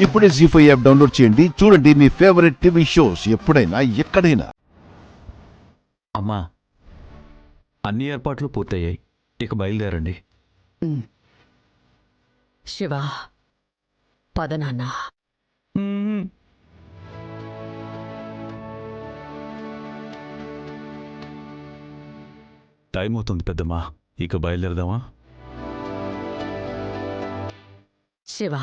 ఇప్పుడే జీ5 app download చేయండి. చూడండి మీ ఫేవరెట్ టీవీ షోస్ ఎప్పుడైనా ఎక్కడైనా. అమ్మా, అన్ని ఏర్పాట్లు పూర్తయ్యాయి, ఇక బయలుదేరండి. శివ, పద నాన్న. టైం అవుతుంది పెద్దమ్మా, ఇక బయలుదేరదామా? శివ,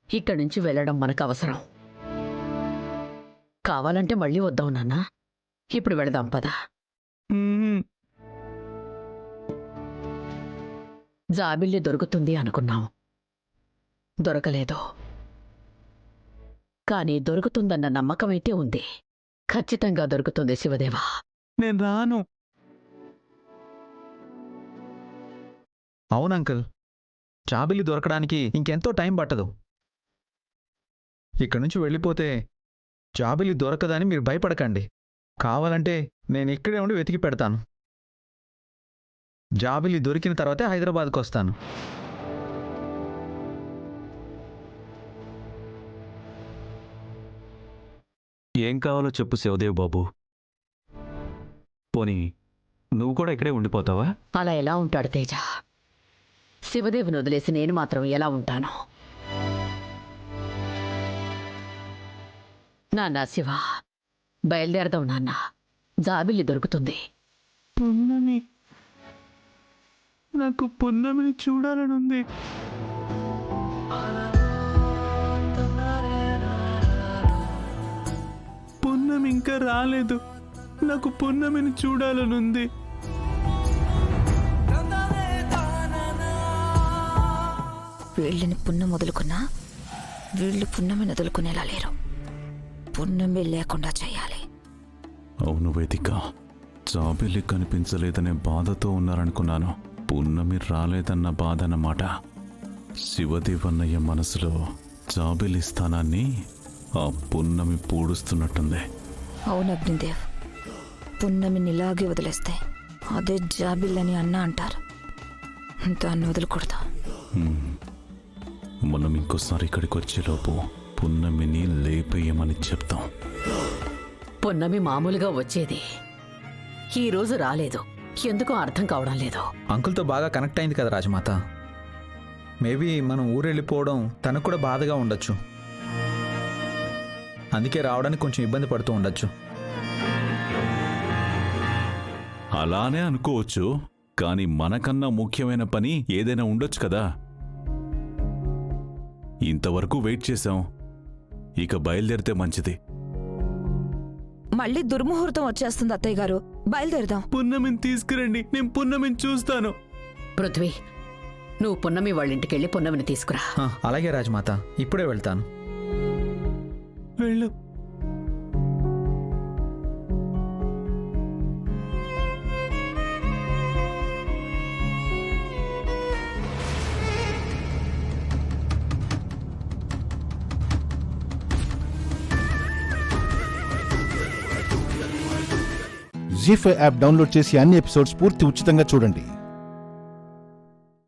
ఇక్కడి నుంచి వెళ్ళడం మనకు అవసరం. కావాలంటే మళ్ళీ వద్దాం నాన్న. ఇప్పుడు వెళదాం పద. జాబిల్లి దొరుకుతుంది అనుకున్నాం, దొరకలేదు. కానీ దొరుకుతుందన్న నమ్మకమైతే ఉంది. ఖచ్చితంగా దొరుకుతుంది శివదేవా. నేను రాను. అవును అంకుల్, జాబిల్లి దొరకడానికి ఇంకెంతో టైం పట్టదు. ఇక్కడి నుంచి వెళ్ళిపోతే జాబిల్లి దొరకదని మీరు భయపడకండి. కావాలంటే నేను ఇక్కడే ఉండి వెతికి పెడతాను. జాబిల్లి దొరికిన తర్వాతే హైదరాబాద్కు వస్తాను. ఏం కావాలో చెప్పు శివదేవ్ బాబు. పోనీ నువ్వు కూడా ఇక్కడే ఉండిపోతావా? అలా ఎలా ఉంటాడు తేజ? శివదేవుని వదిలేసి నేను మాత్రం ఎలా ఉంటాను? నాన్న శివ, బయలుదేరదాం నాన్న. జాబిల్లి దొరుకుతుంది. పున్నమి, నాకు పున్నమిని చూడాలనుంది. పున్నమి ఇంకా రాలేదు, నాకు పున్నమిని చూడాలనుంది. వీళ్ళని పున్నం వదులుకున్నా వీళ్ళు పున్నమిని వదులుకునేలా లేరు. పున్నమి లేకుండా చేయాలి. అవును వేదిక, జాబిల్లి కనిపించలేదనే బాధతో ఉన్నారనుకున్నాను. పున్నమి రాలేదన్న బాధ అన్నమాట. శివదేవన్నయ్య మనసులో జాబిల్లి స్థానాన్ని ఆ పున్నమి పూడుస్తున్నట్టుంది. అవును అగ్నిదేవ్, పున్నమిని ఇలాగే వదిలేస్తే అదే జాబిల్లని అన్న అంటారు. దాన్ని వదలకూడదు. మనం ఇంకోసారి ఇక్కడికి వచ్చేలోపు పున్నమిని లేపేయమని చెప్తాం. పున్నమి మామూలుగా వచ్చేది, ఈ రోజు రాలేదు. ఎందుకో అర్థం కావడం లేదు. అంకుల్తో బాగా కనెక్ట్ అయింది కదా రాజమాత. మేబీ మనం ఊరెళ్ళిపోవడం తనకు కూడా బాధగా ఉండొచ్చు. అందుకే రావడానికి కొంచెం ఇబ్బంది పడుతూ ఉండొచ్చు. అలానే అనుకోవచ్చు, కానీ మనకన్నా ముఖ్యమైన పని ఏదైనా ఉండొచ్చు కదా. ఇంతవరకు వెయిట్ చేశాం, ఇక బయలుదేరితే మంచిది. మళ్ళీ దుర్ముహూర్తం వచ్చేస్తుంది అత్తయ్య గారు, బయలుదేరదాం. పున్నమిని తీసుకురండి, నేను పున్నమిని చూస్తాను. పృథ్వీ, నువ్వు పున్నమి వాళ్ళ ఇంటికెళ్ళి పున్నమిని తీసుకురా. అలాగే రాజమాత, ఇప్పుడే వెళ్తాను. వెళ్ళు. జీ5 యాప్ డౌన్లోడ్ చేసి అన్ని ఎపిసోడ్స్ పూర్తి ఉచితంగా చూడండి.